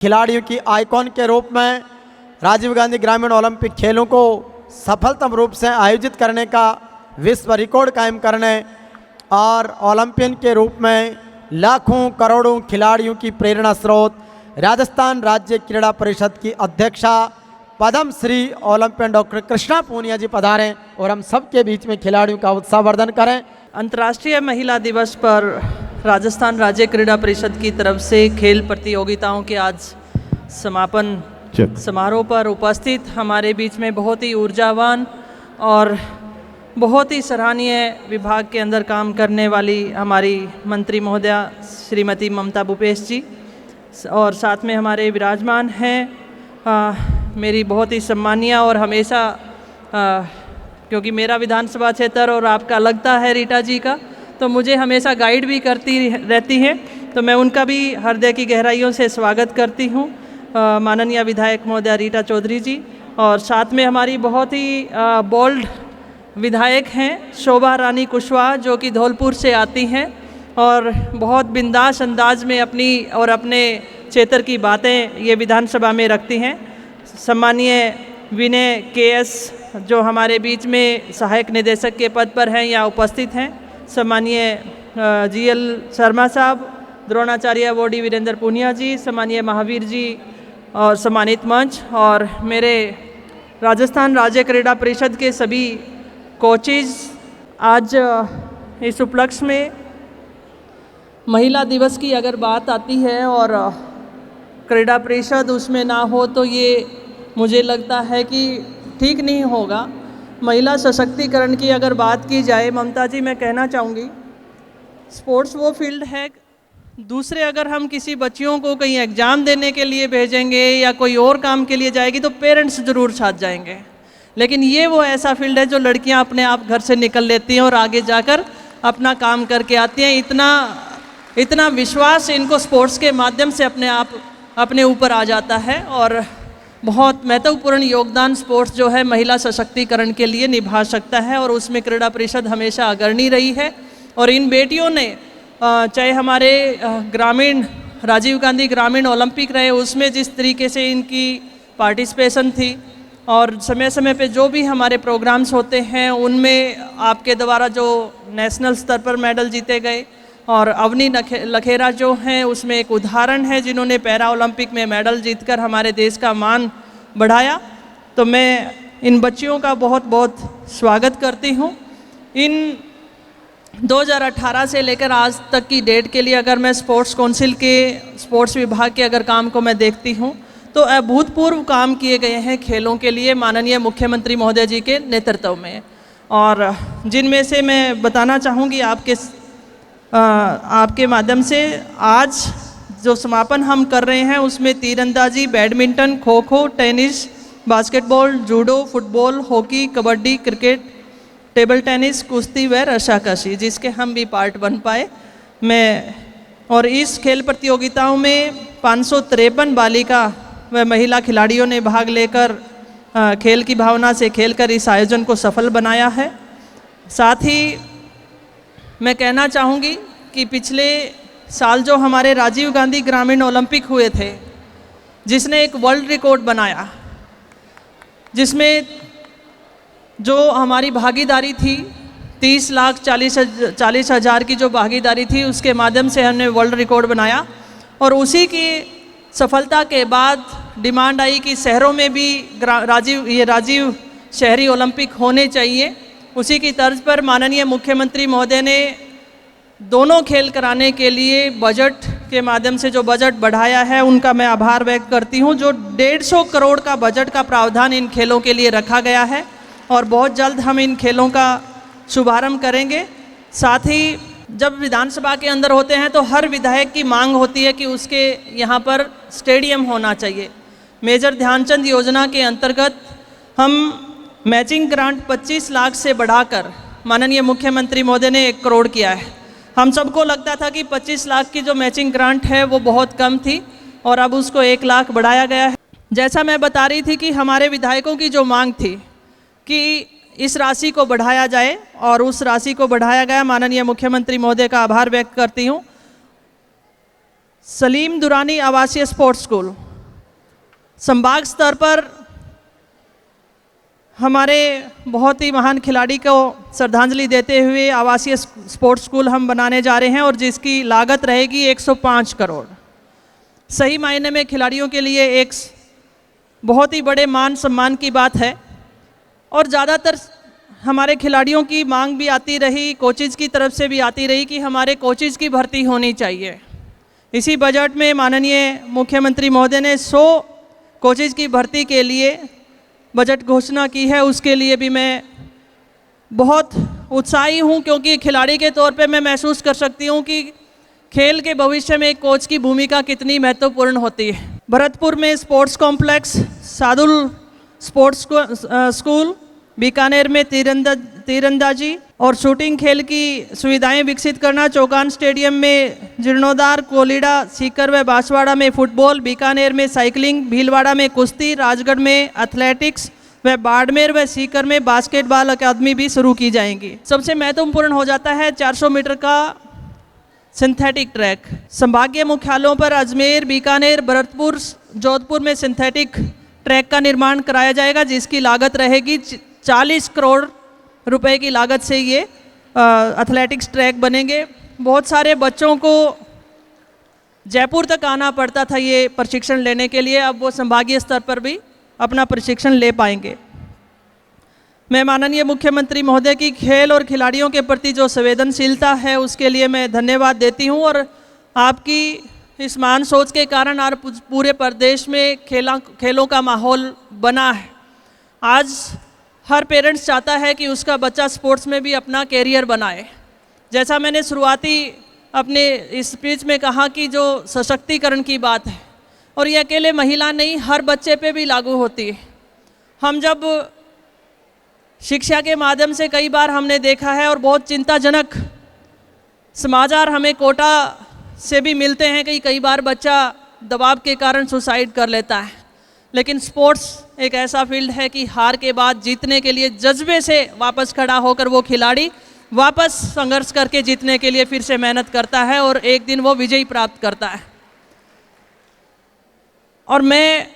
खिलाड़ियों की आइकॉन के रूप में राजीव गांधी ग्रामीण ओलंपिक खेलों को सफलतम रूप से आयोजित करने का विश्व रिकॉर्ड कायम करने और ओलंपियन के रूप में लाखों करोड़ों खिलाड़ियों की प्रेरणा स्रोत राजस्थान राज्य क्रीड़ा परिषद की अध्यक्षा पद्म श्री ओलंपियन डॉक्टर कृष्णा पूनिया जी पधारें और हम सबके बीच में खिलाड़ियों का उत्साहवर्धन करें। अंतर्राष्ट्रीय महिला दिवस पर राजस्थान राज्य क्रीड़ा परिषद की तरफ से खेल प्रतियोगिताओं के आज समापन समारोह पर उपस्थित हमारे बीच में बहुत ही ऊर्जावान और बहुत ही सराहनीय विभाग के अंदर काम करने वाली हमारी मंत्री महोदया श्रीमती ममता भूपेश जी और साथ में हमारे विराजमान हैं मेरी बहुत ही सम्मानीय और हमेशा क्योंकि मेरा विधानसभा क्षेत्र और आपका लगता है रीटा जी का, तो मुझे हमेशा गाइड भी करती रहती हैं, तो मैं उनका भी हृदय की गहराइयों से स्वागत करती हूँ। माननीय विधायक महोदया रीटा चौधरी जी और साथ में हमारी बहुत ही बोल्ड विधायक हैं शोभा रानी कुशवाहा जो कि धौलपुर से आती हैं और बहुत बिंदास अंदाज में अपनी और अपने क्षेत्र की बातें ये विधानसभा में रखती हैं। सम्मानीय विनय केएस जो हमारे बीच में सहायक निदेशक के पद पर हैं या उपस्थित हैं, सम्मानीय जीएल शर्मा साहब, द्रोणाचार्य अवॉर्डी वीरेंद्र पूनिया जी, सम्मानीय महावीर जी और सम्मानित मंच और मेरे राजस्थान राज्य क्रीड़ा परिषद के सभी कोचेज, आज इस उपलक्ष्य में महिला दिवस की अगर बात आती है और क्रीड़ा परिषद उसमें ना हो तो ये मुझे लगता है कि ठीक नहीं होगा। महिला सशक्तिकरण की अगर बात की जाए, ममता जी मैं कहना चाहूँगी स्पोर्ट्स वो फील्ड है, दूसरे अगर हम किसी बच्चियों को कहीं एग्ज़ाम देने के लिए भेजेंगे या कोई और काम के लिए जाएगी तो पेरेंट्स ज़रूर साथ जाएंगे, लेकिन ये वो ऐसा फील्ड है जो लड़कियां अपने आप घर से निकल लेती हैं और आगे जाकर अपना काम करके आती हैं। इतना विश्वास इनको स्पोर्ट्स के माध्यम से अपने ऊपर आ जाता है और बहुत महत्वपूर्ण योगदान स्पोर्ट्स जो है महिला सशक्तिकरण के लिए निभा सकता है और उसमें क्रीड़ा परिषद हमेशा अग्रणी रही है। और इन बेटियों ने चाहे हमारे ग्रामीण राजीव गांधी ग्रामीण ओलंपिक रहे उसमें जिस तरीके से इनकी पार्टिसिपेशन थी और समय समय पे जो भी हमारे प्रोग्राम्स होते हैं उनमें आपके द्वारा जो नेशनल स्तर पर मेडल जीते गए और अवनी लखेरा जो हैं उसमें एक उदाहरण है जिन्होंने पैरा ओलंपिक में मेडल जीतकर हमारे देश का मान बढ़ाया। तो मैं इन बच्चियों का बहुत बहुत स्वागत करती हूँ। इन 2018 से लेकर आज तक की डेट के लिए अगर मैं स्पोर्ट्स काउंसिल के स्पोर्ट्स विभाग के अगर काम को मैं देखती हूँ तो अभूतपूर्व काम किए गए हैं खेलों के लिए माननीय मुख्यमंत्री महोदय जी के नेतृत्व में, और जिनमें से मैं बताना चाहूँगी आपके माध्यम से आज जो समापन हम कर रहे हैं उसमें तीरंदाजी, badminton, kho kho, tennis, basketball, judo, football, hockey, kabaddi, cricket, table tennis, कुश्ती व रस्साकशी जिसके हम भी पार्ट बन पाए। और इस खेल प्रतियोगिताओं में 553 बालिका व महिला खिलाड़ियों ने भाग लेकर खेल की भावना से खेलकर इस आयोजन को सफल बनाया है। साथ ही मैं कहना चाहूँगी कि पिछले साल जो हमारे राजीव गांधी ग्रामीण ओलंपिक हुए थे जिसने एक वर्ल्ड रिकॉर्ड बनाया, जिसमें जो हमारी भागीदारी थी 30,40,000 की जो भागीदारी थी उसके माध्यम से हमने वर्ल्ड रिकॉर्ड बनाया। और उसी की सफलता के बाद डिमांड आई कि शहरों में भी राजीव शहरी ओलंपिक होने चाहिए। उसी की तर्ज पर माननीय मुख्यमंत्री महोदय ने दोनों खेल कराने के लिए बजट के माध्यम से जो बजट बढ़ाया है उनका मैं आभार व्यक्त करती हूं। जो 150 करोड़ का बजट का प्रावधान इन खेलों के लिए रखा गया है और बहुत जल्द हम इन खेलों का शुभारंभ करेंगे। साथ ही जब विधानसभा के अंदर होते हैं तो हर विधायक की मांग होती है कि उसके यहाँ पर स्टेडियम होना चाहिए। मेजर ध्यानचंद योजना के अंतर्गत हम मैचिंग ग्रांट 25 लाख से बढ़ाकर माननीय मुख्यमंत्री महोदय ने 1 करोड़ किया है। हम सबको लगता था कि 25 लाख की जो मैचिंग ग्रांट है वो बहुत कम थी और अब उसको 1 लाख बढ़ाया गया है। जैसा मैं बता रही थी कि हमारे विधायकों की जो मांग थी कि इस राशि को बढ़ाया जाए और उस राशि को बढ़ाया गया। माननीय मुख्यमंत्री महोदय का आभार व्यक्त करती हूँ। सलीम दुरानी आवासीय स्पोर्ट्स स्कूल संभाग स्तर पर हमारे बहुत ही महान खिलाड़ी को श्रद्धांजलि देते हुए आवासीय स्पोर्ट्स स्कूल हम बनाने जा रहे हैं और जिसकी लागत रहेगी 105 करोड़। सही मायने में खिलाड़ियों के लिए एक बहुत ही बड़े मान सम्मान की बात है और ज़्यादातर हमारे खिलाड़ियों की मांग भी आती रही, कोचेज़ की तरफ से भी आती रही कि हमारे कोचेज़ की भर्ती होनी चाहिए। इसी बजट में माननीय मुख्यमंत्री महोदय ने 100 कोचेज़ की भर्ती के लिए बजट घोषणा की है। उसके लिए भी मैं बहुत उत्साही हूँ क्योंकि खिलाड़ी के तौर पे मैं महसूस कर सकती हूँ कि खेल के भविष्य में एक कोच की भूमिका कितनी महत्वपूर्ण होती है। भरतपुर में sports complex, Sadul sports school, Bikaner में तीरंदाजी और शूटिंग खेल की सुविधाएं विकसित करना, चौगान स्टेडियम में जीर्णोद्धार, कोलिडा, सीकर व बांसवाड़ा में फुटबॉल, बीकानेर में साइकिलिंग, भीलवाड़ा में कुश्ती, राजगढ़ में एथलेटिक्स व बाड़मेर व सीकर में बास्केटबॉल अकादमी भी शुरू की जाएंगी। सबसे महत्वपूर्ण हो जाता है 400 मीटर का सिंथेटिक ट्रैक। संभागीय मुख्यालयों पर अजमेर, बीकानेर, भरतपुर, जोधपुर में सिंथेटिक ट्रैक का निर्माण कराया जाएगा जिसकी लागत रहेगी 40 करोड़ रुपए की लागत से ये एथलेटिक्स ट्रैक बनेंगे। बहुत सारे बच्चों को जयपुर तक आना पड़ता था ये प्रशिक्षण लेने के लिए, अब वो संभागीय स्तर पर भी अपना प्रशिक्षण ले पाएंगे। मैं माननीय मुख्यमंत्री महोदय की खेल और खिलाड़ियों के प्रति जो संवेदनशीलता है उसके लिए मैं धन्यवाद देती हूँ और आपकी इस महान सोच के कारण आज पूरे प्रदेश में खेलों का माहौल बना है। आज हर पेरेंट्स चाहता है कि उसका बच्चा स्पोर्ट्स में भी अपना कैरियर बनाए। जैसा मैंने शुरुआती अपने इस स्पीच में कहा कि जो सशक्तिकरण की बात है और ये अकेले महिला नहीं, हर बच्चे पे भी लागू होती है। हम जब शिक्षा के माध्यम से कई बार हमने देखा है और बहुत चिंताजनक समाचार हमें कोटा से भी मिलते हैं कि कई बार बच्चा दबाव के कारण सुसाइड कर लेता है, लेकिन स्पोर्ट्स एक ऐसा फील्ड है कि हार के बाद जीतने के लिए जज्बे से वापस खड़ा होकर वो खिलाड़ी वापस संघर्ष करके जीतने के लिए फिर से मेहनत करता है और एक दिन वो विजय प्राप्त करता है। और मैं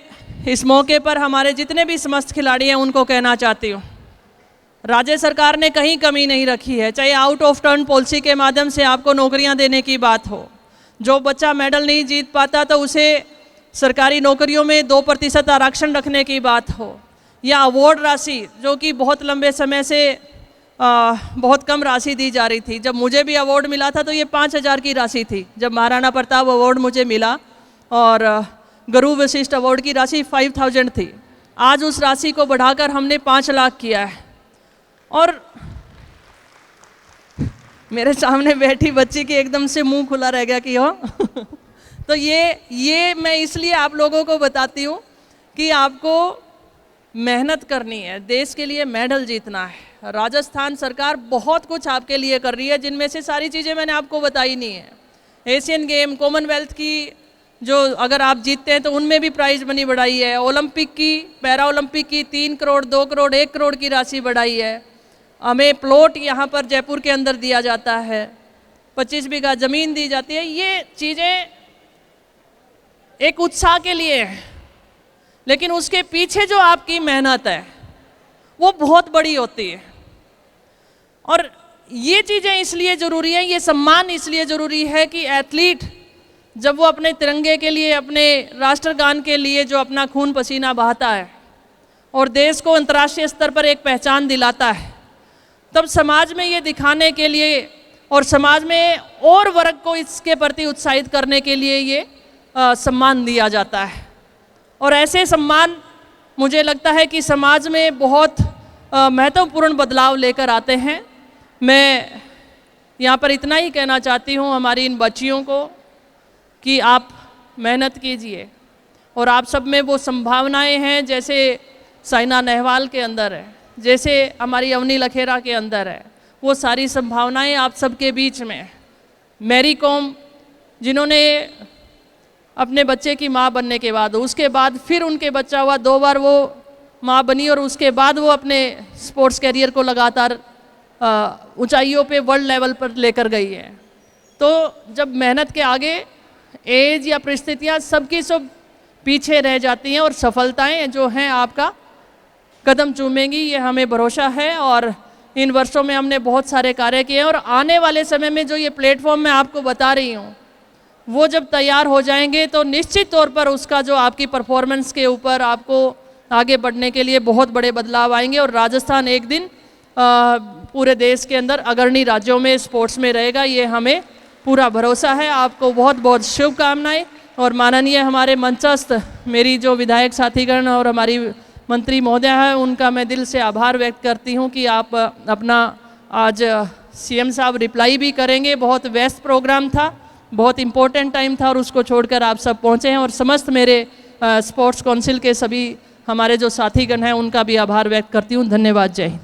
इस मौके पर हमारे जितने भी समस्त खिलाड़ी हैं उनको कहना चाहती हूँ, राज्य सरकार ने कहीं कमी नहीं रखी है। चाहे आउट ऑफ टर्न पॉलिसी के माध्यम से आपको नौकरियां देने की बात हो, जो बच्चा मेडल नहीं जीत पाता तो उसे सरकारी नौकरियों में 2% आरक्षण रखने की बात हो, या अवार्ड राशि जो कि बहुत लंबे समय से बहुत कम राशि दी जा रही थी। जब मुझे भी अवार्ड मिला था तो ये 5,000 की राशि थी। जब महाराणा प्रताप अवार्ड मुझे मिला और गुरु वशिष्ठ अवार्ड की राशि 5,000 थी, आज उस राशि को बढ़ाकर हमने 5 लाख किया है। और मेरे सामने बैठी बच्ची की एकदम से मुंह खुला रह गया कि हो तो ये मैं इसलिए आप लोगों को बताती हूँ कि आपको मेहनत करनी है, देश के लिए मेडल जीतना है। राजस्थान सरकार बहुत कुछ आपके लिए कर रही है, जिनमें से सारी चीज़ें मैंने आपको बताई नहीं है। एशियन गेम, कॉमनवेल्थ की जो अगर आप जीतते हैं तो उनमें भी प्राइज मनी बढ़ाई है। ओलंपिक की, पैरा ओलंपिक की 3 करोड़, 2 करोड़, 1 करोड़ की राशि बढ़ाई है। हमें प्लॉट यहाँ पर जयपुर के अंदर दिया जाता है, 25 बीघा ज़मीन दी जाती है। ये चीज़ें एक उत्साह के लिए है, लेकिन उसके पीछे जो आपकी मेहनत है वो बहुत बड़ी होती है। और ये चीज़ें इसलिए ज़रूरी हैं, ये सम्मान इसलिए ज़रूरी है कि एथलीट जब वो अपने तिरंगे के लिए, अपने राष्ट्रगान के लिए जो अपना खून पसीना बहाता है और देश को अंतर्राष्ट्रीय स्तर पर एक पहचान दिलाता है, तब समाज में ये दिखाने के लिए और समाज में और वर्ग को इसके प्रति उत्साहित करने के लिए ये सम्मान दिया जाता है। और ऐसे सम्मान मुझे लगता है कि समाज में बहुत महत्वपूर्ण बदलाव लेकर आते हैं। मैं यहाँ पर इतना ही कहना चाहती हूँ हमारी इन बच्चियों को कि आप मेहनत कीजिए और आप सब में वो संभावनाएं हैं जैसे साइना नेहवाल के अंदर है, जैसे हमारी अवनी लखेरा के अंदर है, वो सारी संभावनाएं आप सबके बीच में है। मैरी कॉम जिन्होंने अपने बच्चे की माँ बनने के बाद, उसके बाद फिर उनके बच्चा हुआ, 2 बार वो माँ बनी और उसके बाद वो अपने स्पोर्ट्स कैरियर को लगातार ऊंचाइयों पे वर्ल्ड लेवल पर लेकर गई है। तो जब मेहनत के आगे एज या परिस्थितियाँ सबकी सब पीछे रह जाती हैं और सफलताएं जो हैं आपका कदम चूमेंगी, ये हमें भरोसा है। और इन वर्षों में हमने बहुत सारे कार्य किए हैं और आने वाले समय में जो ये प्लेटफॉर्म मैं आपको बता रही हूँ वो जब तैयार हो जाएंगे तो निश्चित तौर पर उसका जो आपकी परफॉर्मेंस के ऊपर आपको आगे बढ़ने के लिए बहुत बड़े बदलाव आएंगे और राजस्थान एक दिन पूरे देश के अंदर अग्रणी राज्यों में स्पोर्ट्स में रहेगा, ये हमें पूरा भरोसा है। आपको बहुत बहुत शुभकामनाएं। और माननीय हमारे मंचस्थ मेरी जो विधायक साथीगण और हमारी मंत्री महोदय हैं उनका मैं दिल से आभार व्यक्त करती हूं कि आप अपना आज सीएम साहब रिप्लाई भी करेंगे। बहुत व्यस्त प्रोग्राम था, बहुत इम्पोर्टेंट टाइम था और उसको छोड़कर आप सब पहुंचे हैं। और समस्त मेरे स्पोर्ट्स काउंसिल के सभी हमारे जो साथीगण हैं उनका भी आभार व्यक्त करती हूं। धन्यवाद। जय हिंद।